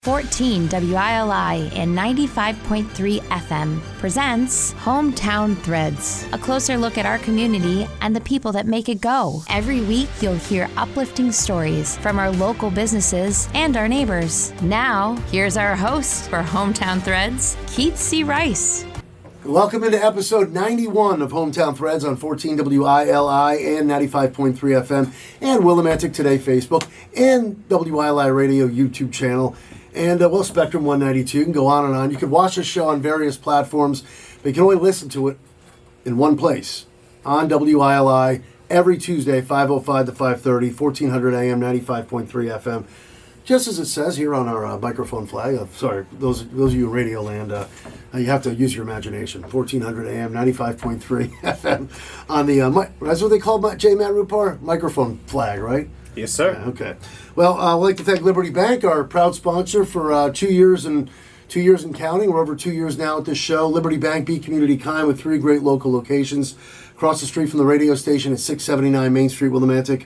14 WILI and 95.3 FM presents Hometown Threads, a closer look at our community and the people that make it go. Every week, you'll hear uplifting stories from our local businesses and our neighbors. Now, here's our host for Hometown Threads, Keith C. Rice. Welcome into episode 91 of Hometown Threads on 14 WILI and 95.3 FM and Willimantic Today Facebook and WILI Radio YouTube channel. And, Spectrum 192. You can go on and on. You can watch the show on various platforms, but you can only listen to it in one place, on WILI, every Tuesday, 5:05 to 5:30, 1400 AM, 95.3 FM. Just as it says here on our microphone flag. Sorry, those of you in Radio Land, you have to use your imagination. 1400 AM, 95.3 FM on the, that's what they call J. Matt Rupar? Microphone flag, right? Yes, sir. Yeah, okay. Well, I'd like to thank Liberty Bank, our proud sponsor, for 2 years and counting. We're over 2 years now at this show. Liberty Bank, Be Community Kind, with 3 great local locations. Across the street from the radio station at 679 Main Street, Willimantic.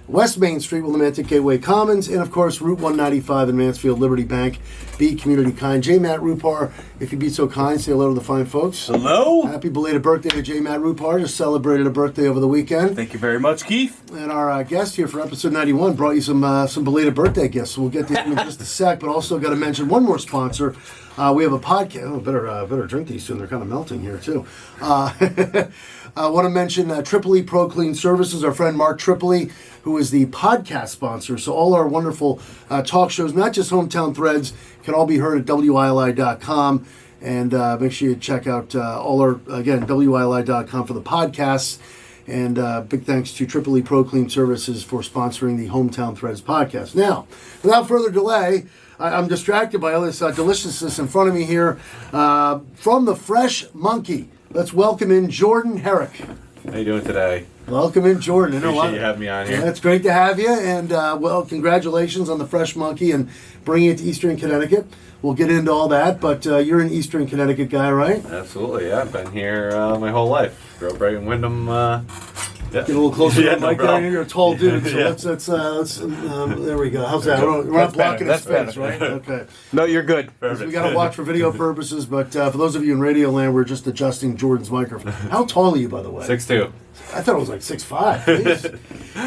West Main Street, Willimantic Gateway Commons, and of course Route 195 in Mansfield. Liberty Bank, Be Community Kind. J. Matt Rupar, if you'd be so kind, say hello to the fine folks. Hello. Happy belated birthday to J. Matt Rupar. Just celebrated a birthday over the weekend. Thank you very much, Keith. And our guest here for episode 91 brought you some belated birthday gifts. So we'll get to them in just a sec, but also got to mention one more sponsor. We have a podcast. Oh, better drink these soon. They're kind of melting here too. I want to mention Tripoli Pro Clean Services. Our friend Mark Tripoli, who is the podcast sponsor. So all our wonderful talk shows, not just Hometown Threads, can all be heard at WILI.com. And make sure you check out WILI.com for the podcasts. And big thanks to Tripoli Pro Clean Services for sponsoring the Hometown Threads podcast. Now, without further delay, I'm distracted by all this deliciousness in front of me here. From the Fresh Monkey, let's welcome in Jordan Herrick. How you doing today? Welcome in, Jordan. Appreciate you having me on here. Yeah, it's great to have you, and congratulations on the Fresh Monkey and bringing it to Eastern Connecticut. We'll get into all that, but you're an Eastern Connecticut guy, right? Absolutely, yeah. I've been here my whole life. Grew up right in Wyndham. Get a little closer to the mic there. You're a tall dude, so Yeah. let's there we go. How's that? We're not blocking his face, right? Okay. No, you're good. So we got to watch for video purposes, but for those of you in Radio Land, we're just adjusting Jordan's microphone. How tall are you, by the way? 6'2". I thought it was like 6'5". Please.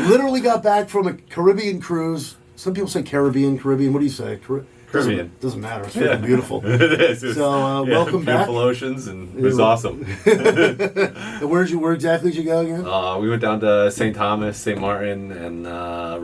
Literally got back from a Caribbean cruise. Some people say Caribbean. What do you say? Caribbean. Doesn't matter. It's freaking beautiful. It is. So welcome back. Beautiful oceans, and it was awesome. Where exactly did you go again? We went down to St. Thomas, St. Martin, and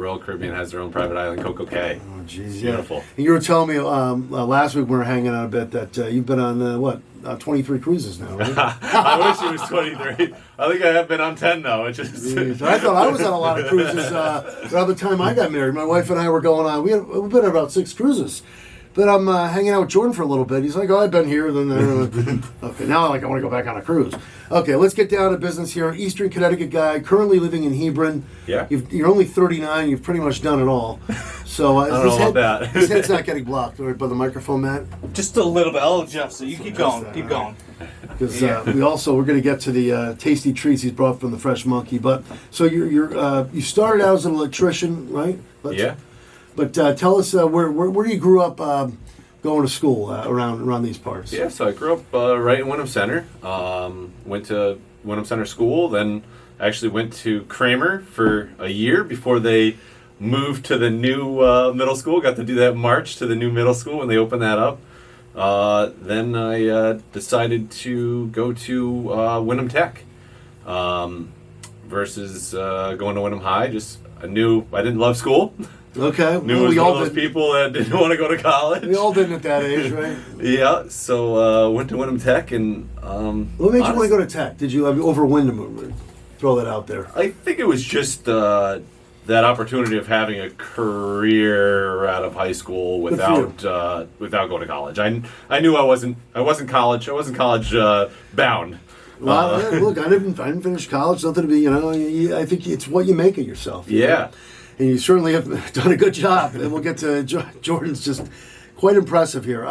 Royal Caribbean has their own private island, Coco Cay. Oh, jeez, Beautiful. Yeah. And you were telling me last week when we were hanging out a bit that you've been on 23 cruises now, right? I wish it was 23. I think I have been on 10 now. Which is Jeez, I thought I was on a lot of cruises around the time I got married. My wife and I were going on. We've been on about 6 cruises. But I'm hanging out with Jordan for a little bit. He's like, I've been here, then there. Okay, now I want to go back on a cruise. Okay, let's get down to business here. Eastern Connecticut guy, currently living in Hebron. Yeah. You're only 39. You've pretty much done it all. So I don't know about that. His head's not getting blocked right, by the microphone, Matt. Just a little bit. I'll adjust it. You keep going. Keep going. Because we're going to get to the tasty treats he's brought from the Fresh Monkey. But so you started out as an electrician, right? Yeah. But tell us where you grew up going to school around these parts. Yeah, so I grew up right in Wyndham Center. Went to Wyndham Center School, then actually went to Kramer for a year before they moved to the new middle school. Got to do that march to the new middle school when they opened that up. Then I decided to go to Wyndham Tech versus going to Wyndham High. I didn't love school. Okay. Knew was one of those people that didn't want to go to college. We all did at that age, right? Yeah, so went to Wyndham Tech and... what made you want to go to Tech? Did you over Wyndham? Throw that out there. I think it was just that opportunity of having a career out of high school without going to college. I knew I wasn't college bound. Well, look, I didn't finish college. Nothing to be, I think it's what you make of yourself. Yeah. And you certainly have done a good job. And we'll get to Jordan's just quite impressive here.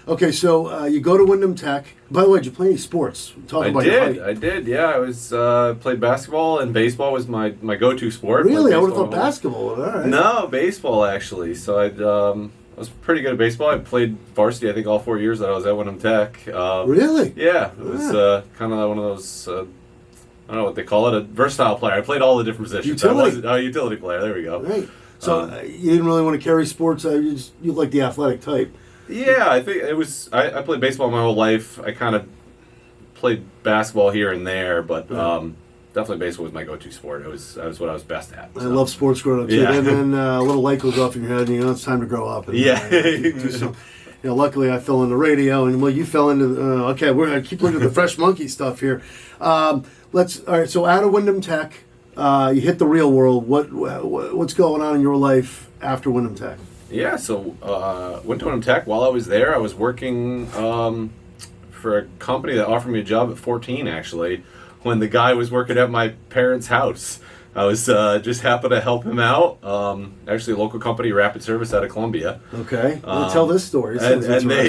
Okay, so you go to Wyndham Tech. By the way, did you play any sports? I did. Yeah, I was played basketball, and baseball was my go-to sport. Really? I would have thought basketball. All right. No, baseball actually. So was pretty good at baseball. I played varsity, I think, all 4 years that I was at Wyndham Tech. Really? Yeah, it was kind of one of those. I don't know what they call it, a versatile player. I played all the different positions. Utility. Utility player. There we go. Right. So you didn't really want to carry sports. You like the athletic type. Yeah, I think it was. I played baseball my whole life. I kind of played basketball here and there, but definitely baseball was my go-to sport. That was what I was best at. So. I love sports growing up too. Yeah. And then a little light goes off in your head, and it's time to grow up. And, Yeah. do some, luckily I fell into radio, and you fell into. Okay, we're gonna keep looking at the Fresh Monkey stuff here. All right. So out of Wyndham Tech, you hit the real world. What's going on in your life after Wyndham Tech? Yeah, so went to Wyndham Tech. While I was there, I was working for a company that offered me a job at 14, actually, when the guy was working at my parents' house. I was just happened to help him out. Actually, a local company, Rapid Service out of Columbia. Okay, tell this story. And they,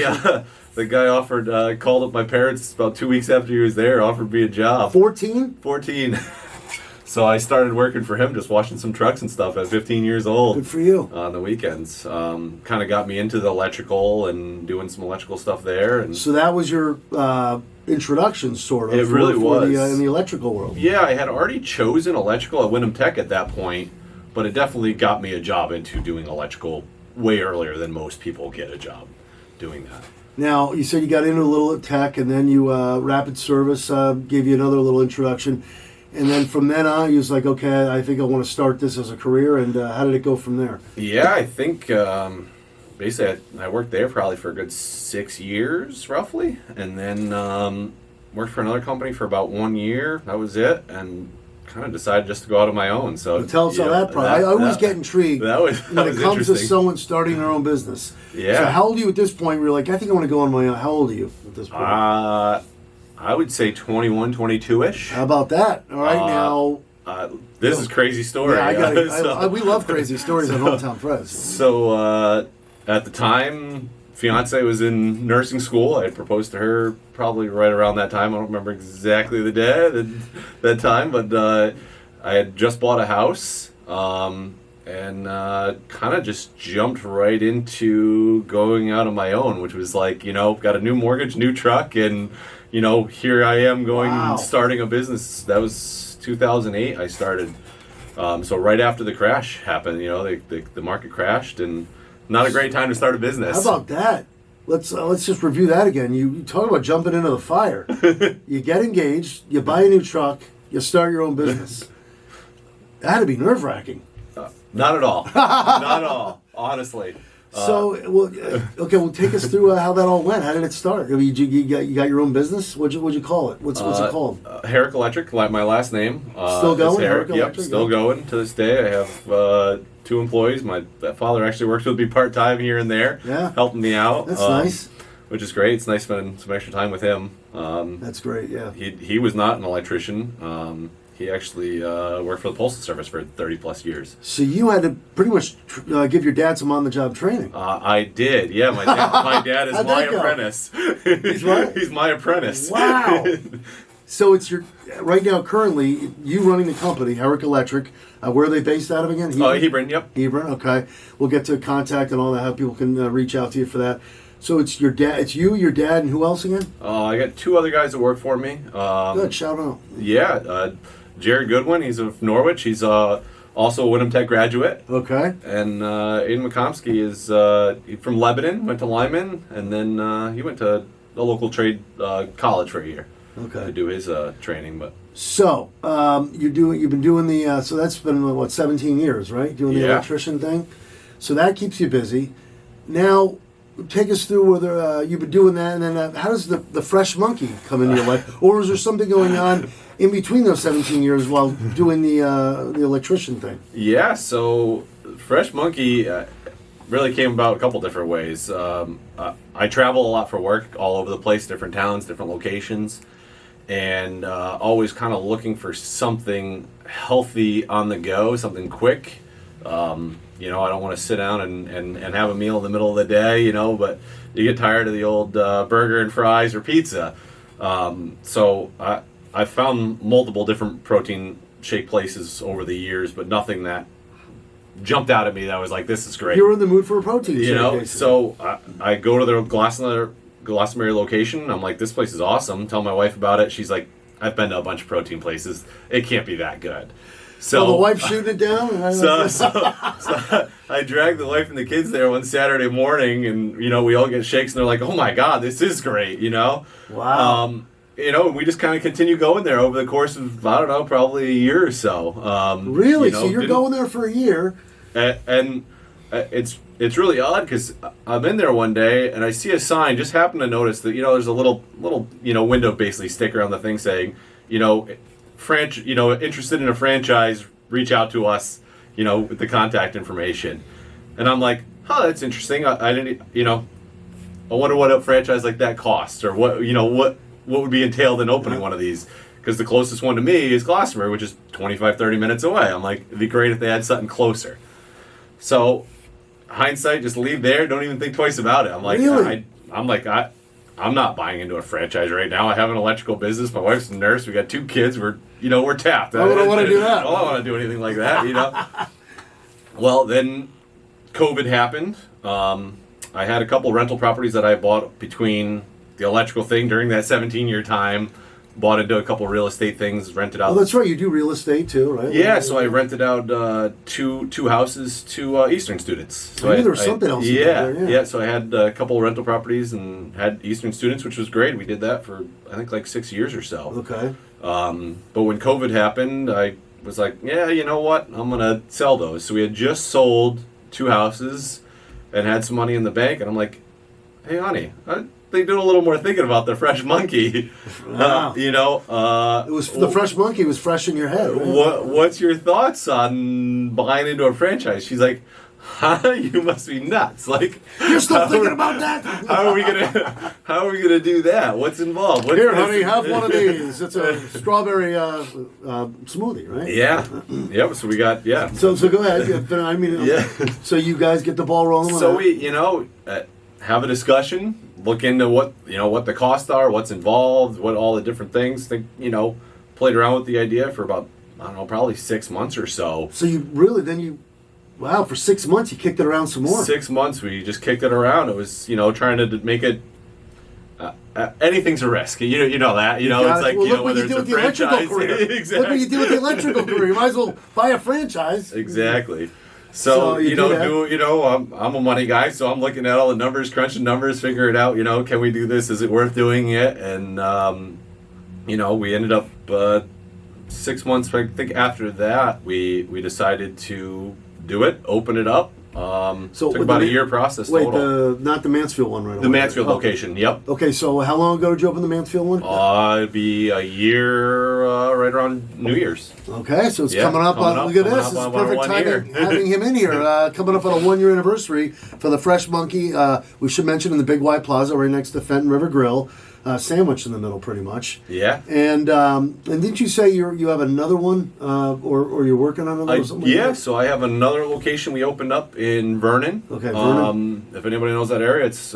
the guy called up my parents about 2 weeks after he was there, offered me a job. 14? 14. So I started working for him, just washing some trucks and stuff at 15 years old. Good for you. On the weekends. Kind of got me into the electrical and doing some electrical stuff there. And So that was your introduction, sort of. It really was. In the electrical world. yeah, I had already chosen electrical at Wyndham Tech at that point, but it definitely got me a job into doing electrical way earlier than most people get a job doing that. Now, you said you got into a little at Tech, and then you Rapid Service gave you another little introduction. And then from then on, you was like, okay, I think I want to start this as a career. And how did it go from there? Yeah, I think basically I worked there probably for a good 6 years, roughly. And then worked for another company for about 1 year. That was it. And kind of decided just to go out on my own. So Tell us how that part. I always get intrigued when it comes to someone starting their own business. Yeah. So how old are you at this point? You're like, I think I want to go on my own. How old are you at this point? I would say 21, 22-ish. How about that? All right, now. This is a crazy story. Yeah, I got it. So- We love crazy stories on Hometown Threads. So at the time, fiance was in nursing school. I had proposed to her probably right around that time. I don't remember exactly the day that time, but I had just bought a house and kind of just jumped right into going out on my own, which was like, got a new mortgage, new truck, and here I am going and starting a business. That was 2008 I started. So right after the crash happened, the market crashed, and not a great time to start a business. How about that? Let's just review that again. You talk about jumping into the fire. You get engaged, you buy a new truck, you start your own business. That had to be nerve-wracking. Not at all. Not at all, honestly. Okay, take us through how that all went. How did it start? I mean, you got your own business? What'd you call it? What's it called? Herrick Electric, like my last name. Still going? Herrick, Herrick Electric, still going to this day. I have 2 employees. My father actually works with me part-time here and there, helping me out. That's nice. Which is great. It's nice spending some extra time with him. That's great, yeah. He was not an electrician. He actually worked for the Postal Service for 30-plus years. So you had to pretty much give your dad some on-the-job training. I did, yeah. My dad is my apprentice. He's what? He's my apprentice. Wow. So it's right now, currently, you running the company, Herrick Electric. Where are they based out of again? Hebron, yep. Hebron, okay. We'll get to contact and all that, how people can reach out to you for that. So it's your dad, it's you, your dad, and who else again? I got 2 other guys that work for me. Good, shout out. Yeah, Jared Goodwin, he's of Norwich. He's also a Wyndham Tech graduate. Okay. And Aiden McComsky is from Lebanon, went to Lyman, and then he went to a local trade college for a year to do his training. But so you've been doing the so that's been 17 years, right? Doing the electrician thing. So that keeps you busy. Now, take us through whether you've been doing that, and then how does the Fresh Monkey come into your life, or is there something going on in between those 17 years while doing the electrician thing? Yeah, so Fresh Monkey really came about a couple different ways. I travel a lot for work, all over the place, different towns, different locations, and always kind of looking for something healthy on the go, something quick. I don't want to sit down and have a meal in the middle of the day, but you get tired of the old burger and fries or pizza. So I've found multiple different protein shake places over the years, but nothing that jumped out at me that I was like, this is great. You were in the mood for a protein shake. You know, basically. so I go to the Glastonbury location. I'm like, this place is awesome. Tell my wife about it. She's like, I've been to a bunch of protein places. It can't be that good. So the wife shooting it down. so I dragged the wife and the kids there one Saturday morning, and we all get shakes, and they're like, "Oh my God, this is great!" Wow. We just kind of continue going there over the course of probably a year or so. Really? So you're going there for a year? And it's really odd because I'm in there one day and I see a sign. Just happen to notice that there's a little window basically sticker on the thing saying interested in a franchise, reach out to us, with the contact information. And I'm like, that's interesting. I didn't, I wonder what a franchise like that costs, or what would be entailed in opening one of these. Because the closest one to me is Glastonbury, which is 25-30 minutes away. I'm like, it'd be great if they had something closer. So, hindsight, just leave there. Don't even think twice about it. I'm like, really? I'm not buying into a franchise right now. I have an electrical business. My wife's a nurse. We got 2 kids. We're tapped. I don't want to do that. I don't want to do anything like that. Well, then COVID happened. I had a couple rental properties that I bought between the electrical thing during that 17-year time. Bought into a couple real estate things, rented out. Oh, that's right. You do real estate too, right? Yeah, so I rented out two houses to Eastern students. So I knew there was something else. Yeah. So I had a couple rental properties and had Eastern students, which was great. We did that for I think like 6 years or so. Okay. But when COVID happened, I was like, yeah, you know what? I'm gonna sell those. So we had just sold 2 houses and had some money in the bank, and I'm like, hey, honey, they did a little more thinking about the Fresh Monkey. Wow. It was the Fresh Monkey was fresh in your head. Right? What's your thoughts on buying into a franchise? She's like, you must be nuts. Like, you're still thinking about that? How are we gonna do that? What's involved? Here, honey, have one of these. It's a strawberry smoothie, right? Yeah. Yep. So we got So go ahead. I mean, yeah. So you guys get the ball rolling. So we have a discussion. Look into what the costs are, what's involved, what all the different things. Played around with the idea for about probably 6 months or so. So for 6 months you kicked it around some more. 6 months we just kicked it around. It was trying to make it. Anything's a risk. You know that. It's like whether it's a franchise. Exactly. Look what you do with the electrical career. You might as well buy a franchise. Exactly. So I'm a money guy, so I'm looking at all the numbers, crunching numbers, figuring out, can we do this? Is it worth doing it? And, we ended up 6 months, I think after that, we decided to do it, open it up. Took about a year process total. Not the Mansfield one, right? The Mansfield location, yep. Okay, so how long ago did you open the Mansfield one? It'd be a year right around New Year's. Okay, so it's coming up on, look at this. This is perfect timing having him in here. Coming up on a 1-year anniversary for the Fresh Monkey. We should mention in the Big Y Plaza right next to Fenton River Grill. Sandwich in the middle, pretty much. Yeah. And didn't you say you have another one, or you're working on another? So I have another location we opened up in Vernon. Okay, Vernon. If anybody knows that area, it's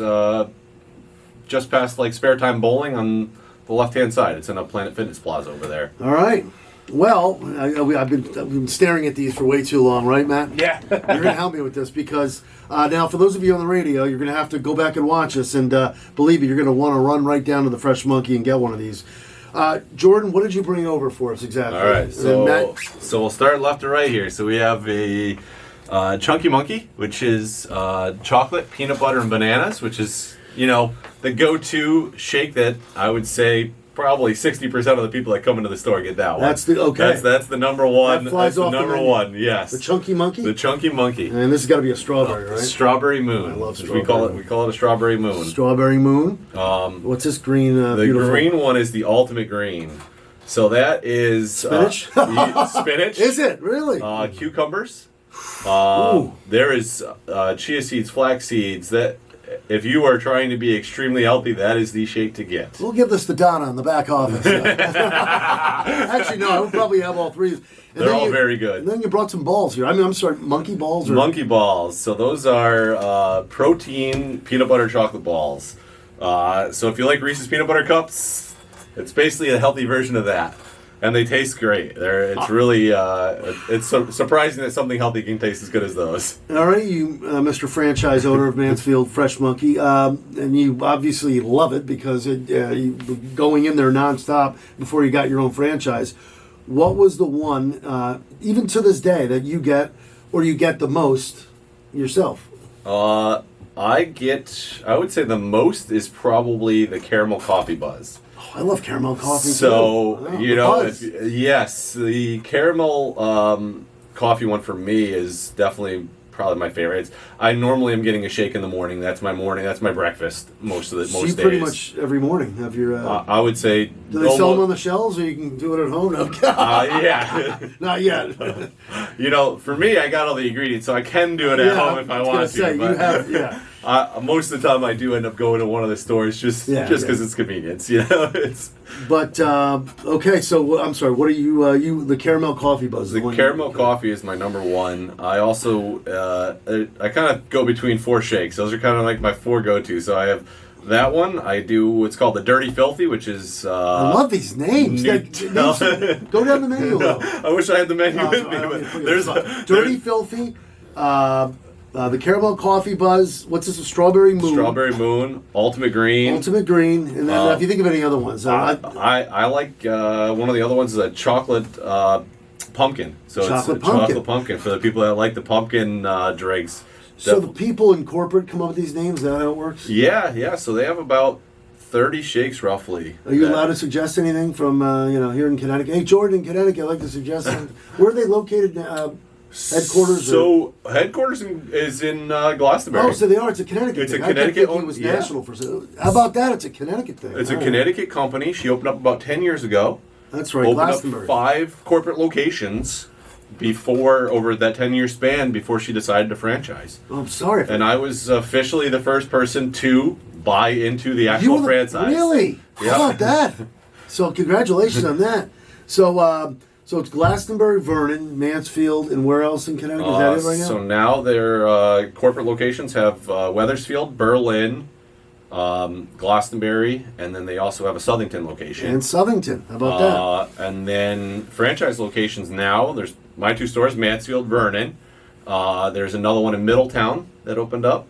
just past Spare Time Bowling on the left-hand side. It's in a Planet Fitness Plaza over there. All right. Well, I've been staring at these for way too long, right, Matt? Yeah. You're going to help me with this because now, for those of you on the radio, you're going to have to go back and watch us, and believe me, you're going to want to run right down to the Fresh Monkey and get one of these. Jordan, what did you bring over for us exactly? All right, so we'll start left to right here. So we have a Chunky Monkey, which is chocolate, peanut butter, and bananas, which is the go-to shake that I would say probably 60% of the people that come into the store get that one. That's the That's the number one. That flies off the number the menu. one. Yes. The Chunky Monkey. The Chunky Monkey. And this has got to be a strawberry, right? Strawberry Moon. I love strawberry. We call it a Strawberry Moon. Strawberry Moon. What's this green? The beautiful green one is the ultimate green. So that is spinach. Spinach. Is it really? Cucumbers. There is chia seeds, flax seeds. That if you are trying to be extremely healthy, that is the shake to get. We'll give this to Donna in the back office. Actually, no, I would probably have all three. They're all very good. And then you brought some balls here. I'm sorry, monkey balls? Monkey balls. So those are protein peanut butter chocolate balls. So if you like Reese's peanut butter cups, it's basically a healthy version of that. And they taste great. It's really surprising that something healthy can taste as good as those. All right, you, Mr. Franchise owner of Mansfield Fresh Monkey, and you obviously love it because you were going in there nonstop before you got your own franchise. What was the one, even to this day, that you get the most yourself? I would say the most is probably the caramel coffee buzz. Oh, I love caramel coffee. So, too. yes, the caramel coffee one for me is definitely probably my favorite. I normally am getting a shake in the morning. That's my breakfast most days. Pretty much every morning have your... I would say... Do they sell them on the shelves or you can do it at home? No. Yeah. Not yet. For me, I got all the ingredients, so I can do it at home if I want to. Most of the time, I do end up going to one of the stores just because it's convenience. But okay, so I'm sorry. What are you? The caramel coffee buzz. The caramel coffee is my number one. I also I kind of go between 4 shakes. Those are kind of like my 4 go-to. So I have that one. I do what's called the Dirty Filthy, which is I love these names. Go down the menu. I wish I had the menu with me. But there's Dirty Filthy. The caramel coffee buzz. What's this? Strawberry Moon. Strawberry Moon. Ultimate Green. Ultimate Green. And then if you think of any other ones, I like one of the other ones is a chocolate pumpkin. So chocolate pumpkin for the people that like the pumpkin drinks. So the people in corporate come up with these names. Is that how it works? Yeah. So they have about 30 shakes roughly. Are you allowed to suggest anything from here in Connecticut? Hey, Jordan, in Connecticut, I'd like to suggest something. Where are they located? Headquarters? So headquarters is in Glastonbury. Oh, so they are. It's a Connecticut thing. It's a Connecticut. It was national for. How about that? It's a Connecticut thing. It's a Connecticut company. She opened up about 10 years ago. That's right. Opened up 5 corporate locations over that 10-year span before she decided to franchise. Oh, I'm sorry. And I was officially the first person to buy into the actual franchise. Really? Yeah. How about that? So congratulations on that. So it's Glastonbury, Vernon, Mansfield, and where else in Connecticut? Is that it right now? So now their corporate locations have Wethersfield, Berlin, Glastonbury, and then they also have a Southington location. And Southington. How about that? And then franchise locations now, there's my 2 stores, Mansfield, Vernon. There's another one in Middletown that opened up.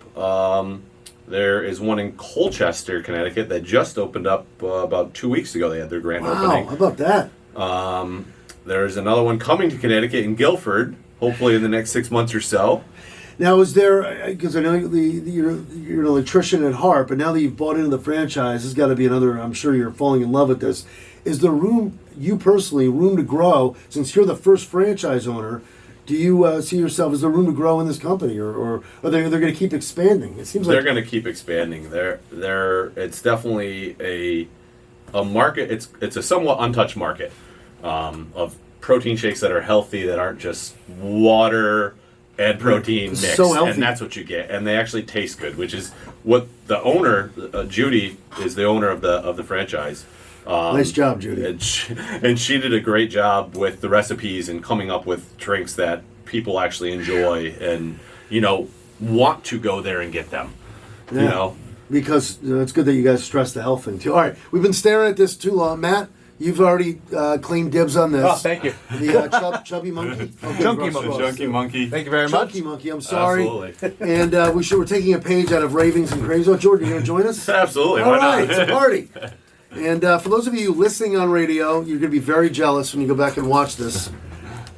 There is one in Colchester, Connecticut that just opened up about 2 weeks ago. They had their grand opening. How about that? There's another one coming to Connecticut in Guilford, hopefully in the next 6 months or so. Now, is there, because I know you're an electrician at heart, but now that you've bought into the franchise, there's got to be another, I'm sure you're falling in love with this. Is there room to grow, since you're the first franchise owner? Do you see yourself, is there room to grow in this company, or are they going to keep expanding? It seems like they're going to keep expanding. It's definitely a market, it's a somewhat untouched market. Of protein shakes that are healthy, that aren't just water and protein mixed, so healthy. And that's what you get. And they actually taste good, which is what the owner, Judy, is the owner of the franchise. Nice job, Judy. And she did a great job with the recipes and coming up with drinks that people actually enjoy and want to go there and get them. Yeah. Because it's good that you guys stress the health thing too. All right, we've been staring at this too long, Matt. You've already claimed dibs on this. Oh, thank you. The chubby monkey. Okay, Chunky monkey. Thank you very much. Chunky monkey, I'm sorry. Absolutely. And we're taking a page out of Ravings and Craves. Oh, Jordan, you going to join us? Absolutely. All Why right, not? it's a party. And for those of you listening on radio, you're going to be very jealous when you go back and watch this.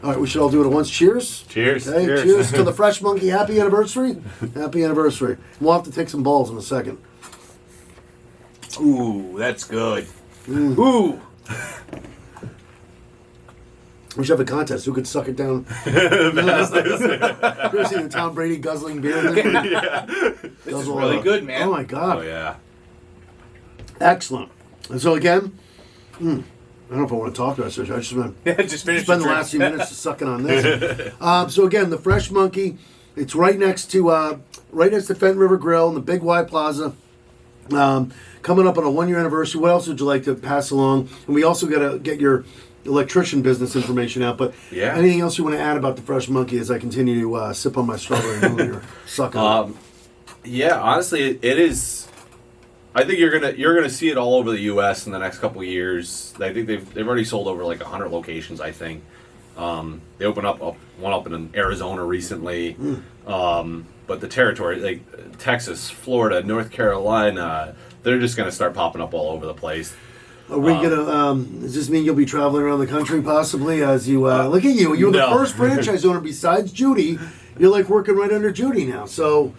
All right, we should all do it at once. Cheers. Cheers. Okay, cheers to the Fresh Monkey. Happy anniversary. Happy anniversary. We'll have to take some balls in a second. Ooh, that's good. Ooh. We should have a contest. Who could suck it down? You ever seen the Tom Brady guzzling beer thing? Yeah. This is really good, man. Oh, my God. Oh, yeah. Excellent. And so, again, I don't know if I want to talk about it. I just want to just finish spend the last few minutes sucking on this. So, again, the Fresh Monkey, it's right next to Fenton River Grill in the Big Y Plaza. Coming up on a 1-year anniversary. What else would you like to pass along? And we also got to get your electrician business information out, but anything else you want to add about the Fresh Monkey as I continue to sip on my strawberry moon here, sucking Yeah, honestly, it is I think you're gonna see it all over the U.S. in the next couple of years. I think they've already sold over like 100 locations. I think they opened up one up in Arizona recently, but the territory like Texas, Florida, North Carolina, they're just gonna start popping up all over the place. Are we gonna? Does this mean you'll be traveling around the country possibly as you look at you? You're the first franchise owner besides Judy. You're like working right under Judy now, so.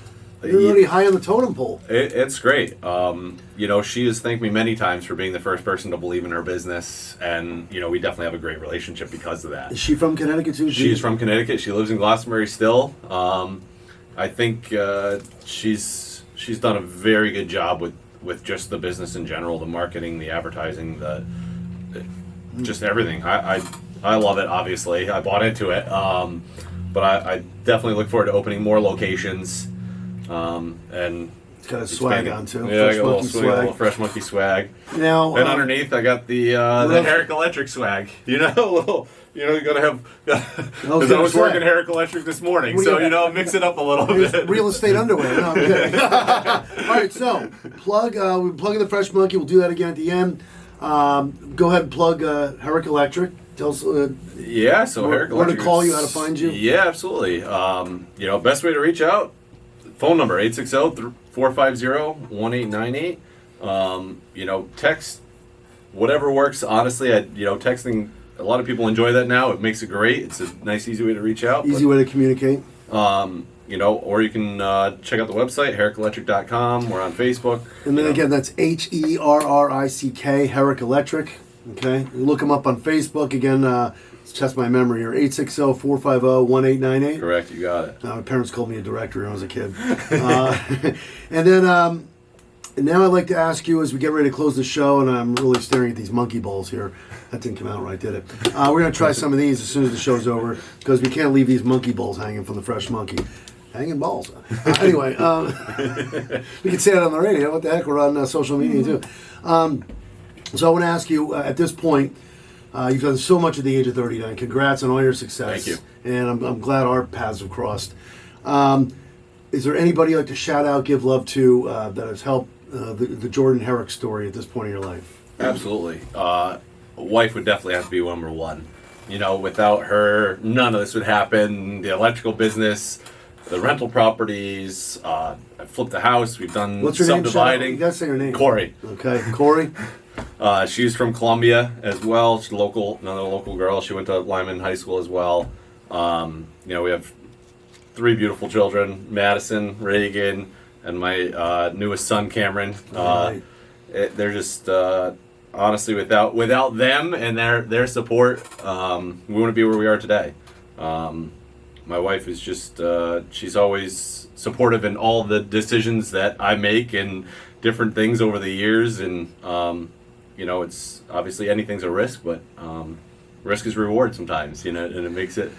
You're really high on the totem pole. It's great. She has thanked me many times for being the first person to believe in her business, and we definitely have a great relationship because of that. Is she from Connecticut too? She's from Connecticut. She lives in Glastonbury still. I think she's done a very good job with just the business in general, the marketing, the advertising, just everything. I love it. Obviously, I bought into it, but I definitely look forward to opening more locations. And it's got a swag on too. Yeah, I got a little Fresh Monkey swag. Now, and underneath, I got the Herrick Electric swag. You're gonna have. Because I was working Herrick Electric this morning, so mix it up a little bit. Real estate underwear. No, I'm kidding. All right, so we're plugging the Fresh Monkey. We'll do that again at the end. Go ahead and plug Herrick Electric. Tell us. Yeah, so Herrick Electric. Where to call you? How to find you? Yeah, absolutely. Best way to reach out. Phone number 860-450-1898. Text, whatever works. Honestly, texting. A lot of people enjoy that now. It makes it great. It's a nice, easy way to reach out. Easy way to communicate. Or you can check out the website herrickelectric.com. We're on Facebook. And then again, that's HERRICK, Herrick Electric. Okay, look them up on Facebook again. Test my memory here. 860-450-1898. Correct, you got it. My parents called me a director when I was a kid. And then now I'd like to ask you as we get ready to close the show, and I'm really staring at these monkey balls here. That didn't come out right, did it? We're going to try some of these as soon as the show's over because we can't leave these monkey balls hanging from the Fresh Monkey. Hanging balls. Anyway, we can say that on the radio. What the heck? We're on social media too. So I want to ask you at this point, you've done so much at the age of 39. Congrats on all your success. Thank you. And I'm glad our paths have crossed. Is there anybody you'd like to shout out, give love to that has helped the Jordan Herrick story at this point in your life? Absolutely. Wife would definitely have to be number one. Without her, none of this would happen. The electrical business, the rental properties, I flipped the house. We've done What's her subdividing. Name? You gotta say her name. Corey. Okay, Corey. She's from Columbia as well. She's another local girl. She went to Lyman High School as well. We have 3 beautiful children: Madison, Reagan, and my newest son, Cameron. They're just honestly, without them and their support, we wouldn't be where we are today. My wife is just she's always supportive in all the decisions that I make and different things over the years, and it's obviously anything's a risk, but risk is reward sometimes, and it makes it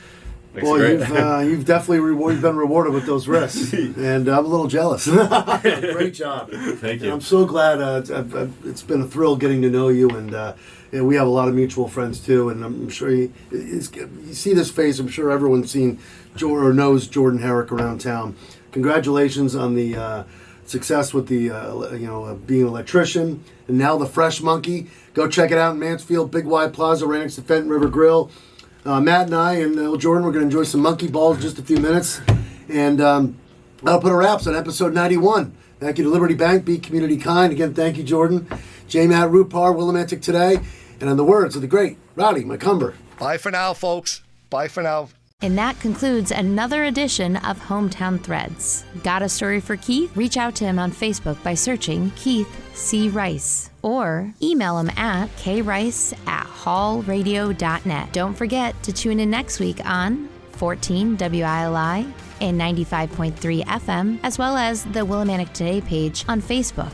great. You've definitely been rewarded with those risks, and I'm a little jealous. Great job. Thank you. And I'm so glad. It's been a thrill getting to know you, and we have a lot of mutual friends too. And I'm sure you see this face. I'm sure everyone's seen or knows Jordan Herrick around town. Congratulations on the success with the being an electrician, and now the Fresh Monkey. Go check it out in Mansfield, Big Y Plaza, right next to Fenton River Grill. Matt and I and Jordan, we're going to enjoy some monkey balls in just a few minutes. And that'll put a wraps on episode 91. Thank you to Liberty Bank, Be Community Kind. Again, thank you, Jordan. J. Matt Rupar, Willimantic Today. And in the words of the great Rowdy McCumber. Bye for now, folks. Bye for now. And that concludes another edition of Hometown Threads. Got a story for Keith? Reach out to him on Facebook by searching Keith C. Rice. Or email him at krice@hallradio.net. Don't forget to tune in next week on 14 WILI and 95.3 FM, as well as the Willimantic Today page on Facebook.